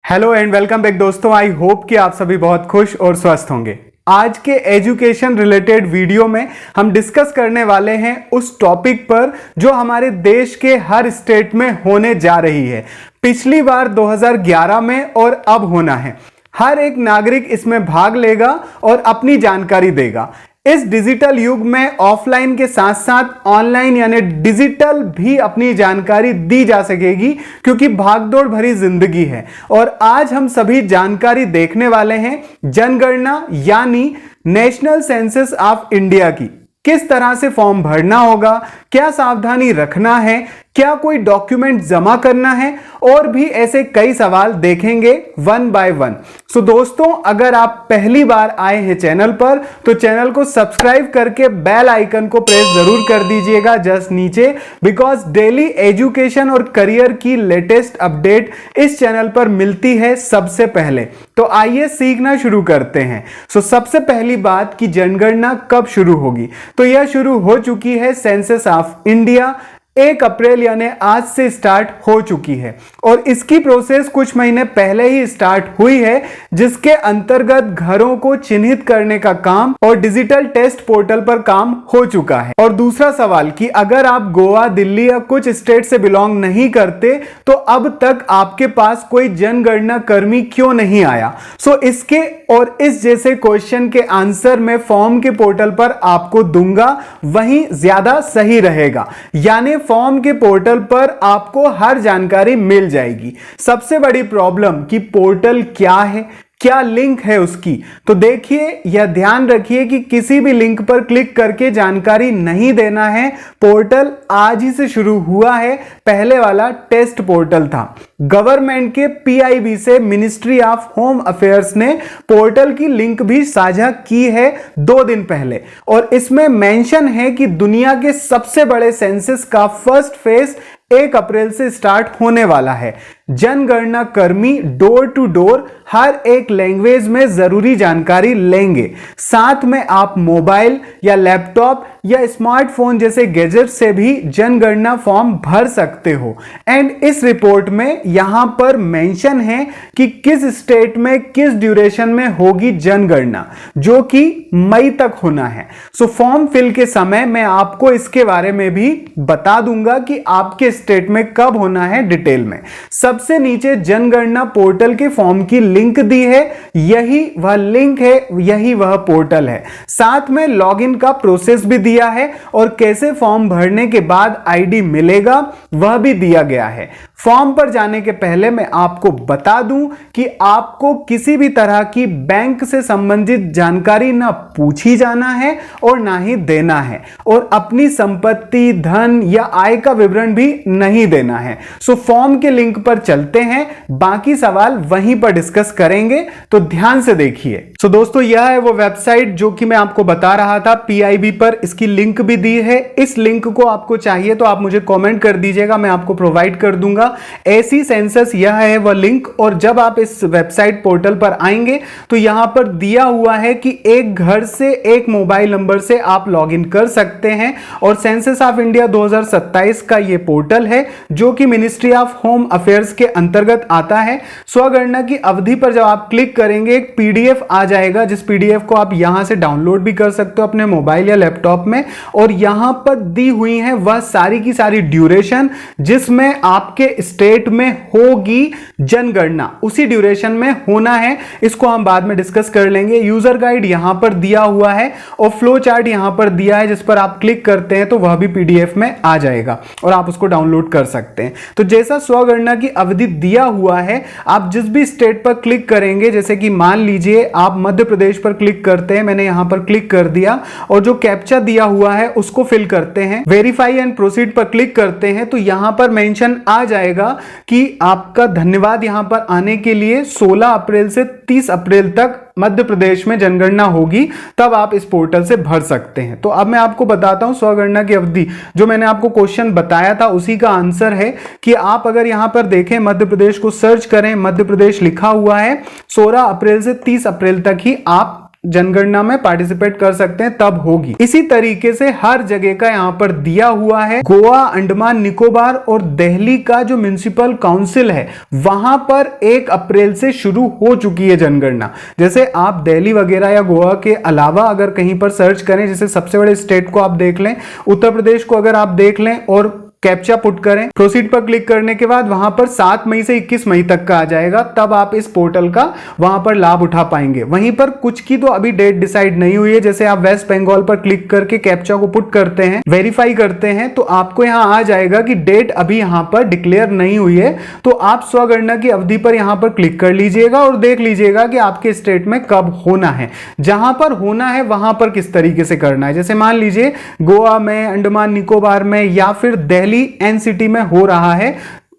Hello and welcome back दोस्तों। I hope कि आप सभी बहुत खुश और स्वस्थ होंगे। आज के एजुकेशन रिलेटेड वीडियो में हम डिस्कस करने वाले हैं उस टॉपिक पर जो हमारे देश के हर स्टेट में होने जा रही है। पिछली बार 2011 में और अब होना है। हर एक नागरिक इसमें भाग लेगा और अपनी जानकारी देगा। इस डिजिटल युग में ऑफलाइन के साथ साथ ऑनलाइन यानी डिजिटल भी अपनी जानकारी दी जा सकेगी, क्योंकि भागदौड़ भरी जिंदगी है। और आज हम सभी जानकारी देखने वाले हैं जनगणना यानी नेशनल सेंसस ऑफ इंडिया की। किस तरह से फॉर्म भरना होगा, क्या सावधानी रखना है, क्या कोई डॉक्यूमेंट जमा करना है, और भी ऐसे कई सवाल देखेंगे वन बाय वन। सो दोस्तों, अगर आप पहली बार आए हैं चैनल पर तो चैनल को सब्सक्राइब करके बेल आइकन को प्रेस जरूर कर दीजिएगा जस्ट नीचे, बिकॉज डेली एजुकेशन और करियर की लेटेस्ट अपडेट इस चैनल पर मिलती है सबसे पहले। तो आइए सीखना शुरू करते हैं। सो सबसे पहली बात कि जनगणना कब शुरू होगी, तो यह शुरू हो चुकी है। सेंसस ऑफ इंडिया 1 अप्रैल यानी आज से स्टार्ट हो चुकी है और इसकी प्रोसेस कुछ महीने पहले ही स्टार्ट हुई है, जिसके अंतर्गत घरों को चिन्हित करने का काम और डिजिटल टेस्ट पोर्टल पर काम हो चुका है। और दूसरा सवाल कि अगर आप गोवा, दिल्ली या कुछ स्टेट से बिलोंग नहीं करते तो अब तक आपके पास कोई जनगणना कर्मी क्यों नहीं आया। सो इसके और इस जैसे क्वेश्चन के आंसर मैं फॉर्म के पोर्टल पर आपको दूंगा, वहीं ज्यादा सही रहेगा। यानी फॉर्म के पोर्टल पर आपको हर जानकारी मिल जाएगी। सबसे बड़ी प्रॉब्लम कि पोर्टल क्या है, क्या लिंक है उसकी, तो देखिए यह ध्यान रखिए कि किसी भी लिंक पर क्लिक करके जानकारी नहीं देना है। पोर्टल आज ही से शुरू हुआ है, पहले वाला टेस्ट पोर्टल था। गवर्नमेंट के पीआईबी से मिनिस्ट्री ऑफ होम अफेयर्स ने पोर्टल की लिंक भी साझा की है 2 दिन पहले, और इसमें मेंशन है कि दुनिया के सबसे बड़े सेंसस का फर्स्ट फेज 1 अप्रैल से स्टार्ट होने वाला है। जनगणना कर्मी डोर टू डोर हर एक लैंग्वेज में जरूरी जानकारी लेंगे। साथ में आप मोबाइल या लैपटॉप या स्मार्टफोन जैसे गैजेट से भी जनगणना फॉर्म भर सकते हो। एंड इस रिपोर्ट में यहां पर मेंशन है कि किस स्टेट में किस ड्यूरेशन में होगी जनगणना, जो कि मई तक होना है। सो फॉर्म फिल के समय मैं आपको इसके बारे में भी बता दूंगा कि आपके स्टेट में कब होना है डिटेल में। सबसे नीचे जनगणना पोर्टल के फॉर्म की लिंक दी है, यही वह लिंक है, यही वह पोर्टल है। साथ में लॉगिन का प्रोसेस भी दिया है और कैसे फॉर्म भरने के बाद आईडी मिलेगा वह भी दिया गया है। फॉर्म पर जाने के पहले मैं आपको बता दूं कि आपको किसी भी तरह की बैंक से संबंधित जानकारी ना पूछी जाना है और ना ही देना है, और अपनी संपत्ति, धन या आय का विवरण भी नहीं देना है। सो फॉर्म के लिंक पर चलते हैं, बाकी सवाल वहीं पर डिस्कस करेंगे, तो ध्यान से देखिए। सो दोस्तों, यह है वो वेबसाइट जो कि मैं आपको बता रहा था, पीआईबी पर इसकी लिंक भी दी है। इस लिंक को आपको चाहिए तो आप मुझे कमेंट कर दीजिएगा, मैं आपको प्रोवाइड कर दूंगा। ऐसी सेंसस यह है वह लिंक, और जब आप इस वेबसाइट पोर्टल पर आएंगे तो यहां पर दिया हुआ है कि एक घर से एक मोबाइल नंबर से आप लॉगिन कर सकते हैं। और सेंसस ऑफ इंडिया 2027 का यह पोर्टल है जो कि मिनिस्ट्री ऑफ होम अफेयर्स के अंतर्गत आता है। स्वगणना की अवधि पर जब आप क्लिक करेंगे एक पीडीएफ आ जाएगा, जिस पीडीएफ को आप यहां से डाउनलोड भी कर सकते हो अपने मोबाइल या लैपटॉप में। और यहां पर दी हुई है वह सारी की सारी ड्यूरेशन जिसमें आपके स्टेट में होगी जनगणना, उसी ड्यूरेशन में होना है। इसको हम बाद में डिस्कस कर लेंगे। यूजर गाइड यहां पर दिया हुआ है और फ्लो चार्ट यहां पर दिया है, जिस पर आप क्लिक करते हैं तो वह भी पीडीएफ में आ जाएगा और आप उसको डाउनलोड कर सकते हैं। तो जैसा स्वगणना की अवधि दिया हुआ है, आप जिस भी स्टेट पर क्लिक करेंगे, जैसे कि मान लीजिए आप मध्य प्रदेश पर क्लिक करते हैं, मैंने यहां पर क्लिक कर दिया और जो कैप्चा दिया हुआ है उसको फिल करते हैं, वेरीफाई एंड प्रोसीड पर क्लिक करते हैं, तो यहां पर मेंशन आ जाएगा कि आपका धन्यवाद यहां पर आने के लिए। 16 अप्रैल से 30 अप्रैल तक मध्य प्रदेश में जनगणना होगी, तब आप इस पोर्टल से भर सकते हैं। तो अब मैं आपको बताता हूं स्वगणना की अवधि, जो मैंने आपको क्वेश्चन बताया था उसी का आंसर है कि आप अगर यहां पर देखें, मध्य प्रदेश को सर्च करें, मध्य प्रदेश लिखा हुआ है, 16 अप्रैल से 30 अप्रैल तक ही आप जनगणना में पार्टिसिपेट कर सकते हैं तब होगी। इसी तरीके से हर जगह का यहां पर दिया हुआ है। गोवा, अंडमान निकोबार और दिल्ली का जो म्युनिसिपल काउंसिल है वहां पर 1 अप्रैल से शुरू हो चुकी है जनगणना। जैसे आप दिल्ली वगैरह या गोवा के अलावा अगर कहीं पर सर्च करें, जैसे सबसे बड़े स्टेट को आप देख लें, उत्तर प्रदेश को अगर आप देख लें और कैप्चा पुट करें, प्रोसीड पर क्लिक करने के बाद वहां पर 7 मई से 21 मई तक का आ जाएगा, तब आप इस पोर्टल का वहां पर लाभ उठा पाएंगे। वहीं पर कुछ की तो अभी डेट डिसाइड नहीं हुई है। जैसे आप वेस्ट बंगाल पर क्लिक करके कैप्चा को पुट करते हैं, वेरीफाई करते हैं, तो आपको यहां आ जाएगा कि डेट अभी यहां पर डिक्लेयर नहीं हुई है। तो आप स्वगणना की अवधि पर यहां पर क्लिक कर लीजिएगा और देख लीजिएगा कि आपके स्टेट में कब होना है। जहां पर होना है वहां पर किस तरीके से करना है। जैसे मान लीजिए गोवा में, अंडमान निकोबार में या फिर दिल्ली एनसीटी में हो रहा है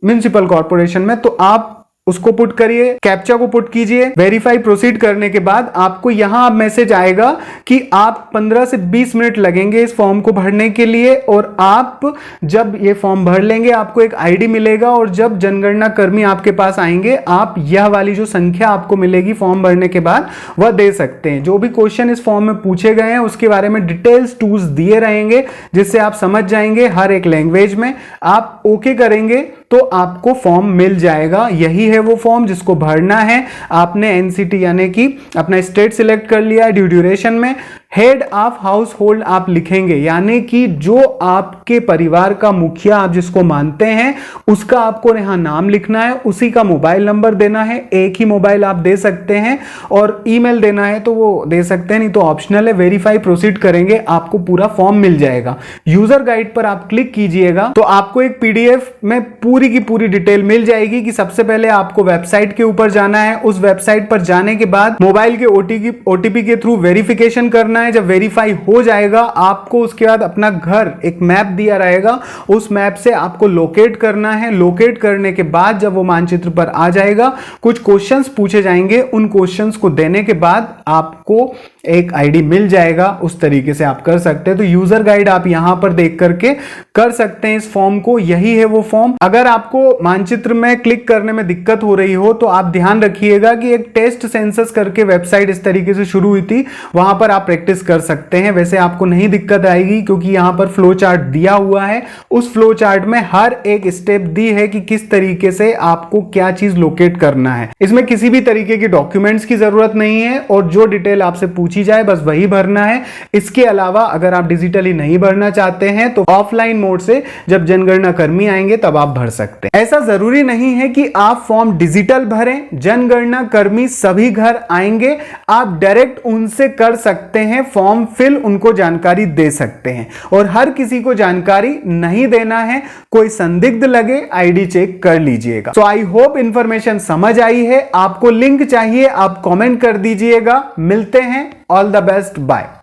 म्युनिसिपल कॉर्पोरेशन में, तो आप उसको पुट करिए, कैप्चा को पुट कीजिए, वेरीफाई प्रोसीड करने के बाद आपको यहां मैसेज आएगा कि आप 15 से 20 मिनट लगेंगे इस फॉर्म को भरने के लिए। और आप जब ये फॉर्म भर लेंगे आपको एक आईडी मिलेगा और जब जनगणना कर्मी आपके पास आएंगे आप यह वाली जो संख्या आपको मिलेगी फॉर्म भरने के बाद वह दे सकते हैं। जो भी क्वेश्चन इस फॉर्म में पूछे गए हैं उसके बारे में डिटेल्स टूल्स दिए रहेंगे जिससे आप समझ जाएंगे हर एक लैंग्वेज में। आप ओके करेंगे तो आपको फॉर्म मिल जाएगा। यही है वो फॉर्म जिसको भरना है। आपने एनसीटी यानी कि अपना स्टेट सिलेक्ट कर लिया है। ड्यू ड्यूरेशन में हेड ऑफ हाउस होल्ड आप लिखेंगे, यानी कि जो आपके परिवार का मुखिया आप जिसको मानते हैं उसका आपको यहां नाम लिखना है, उसी का मोबाइल नंबर देना है। एक ही मोबाइल आप दे सकते हैं और ईमेल देना है तो वो दे सकते हैं, नहीं तो ऑप्शनल है। वेरीफाई प्रोसीड करेंगे आपको पूरा फॉर्म मिल जाएगा। यूजर गाइड पर आप क्लिक कीजिएगा तो आपको एक पीडीएफ में पूरी की पूरी डिटेल मिल जाएगी कि सबसे पहले आपको वेबसाइट के ऊपर जाना है। उस वेबसाइट पर जाने के बाद मोबाइल के ओटीपी के थ्रू वेरिफिकेशन करना है। जब वेरीफाई हो जाएगा आपको उसके बाद अपना घर एक मैप दिया रहेगा, उस मैप से आपको लोकेट करना है। लोकेट करने के बाद जब वो मानचित्र पर आ जाएगा कुछ क्वेश्चंस पूछे जाएंगे, उन क्वेश्चंस को देने के बाद आपको एक आईडी मिल जाएगा। उस तरीके से आप कर सकते हैं। तो यूजर गाइड आप यहां पर देख करके कर सकते हैं इस फॉर्म को। यही है वो फॉर्म। अगर आपको मानचित्र में क्लिक करने में दिक्कत हो रही हो तो आप ध्यान रखिएगा कि एक टेस्ट सेंसस करके वेबसाइट इस तरीके से शुरू हुई थी, वहां पर आप प्रैक्टिस कर सकते हैं। वैसे आपको नहीं दिक्कत आएगी क्योंकि यहां पर फ्लो चार्ट दिया हुआ है। उस फ्लो चार्ट में हर एक स्टेप दी है कि किस तरीके से आपको क्या चीज लोकेट करना है। इसमें किसी भी तरीके के डॉक्यूमेंट्स की जरूरत नहीं है और जो डिटेल आपसे पूछी जाए बस वही भरना है। इसके अलावा अगर आप डिजिटली नहीं भरना चाहते हैं तो ऑफलाइन मोड से जब जनगणना कर्मी आएंगे तब आप भर सकते हैं। ऐसा जरूरी नहीं है कि आप फॉर्म डिजिटल भरें। जनगणना कर्मी सभी घर आएंगे, आप डायरेक्ट उनसे कर सकते हैं फॉर्म फिल, उनको जानकारी दे सकते हैं। और हर किसी को जानकारी नहीं देना है। कोई संदिग्ध लगे आईडी चेक कर लीजिएगा। सो आई होप इंफॉर्मेशन समझ आई है। आपको लिंक चाहिए आप कमेंट कर दीजिएगा। मिलते हैं। All the best, bye.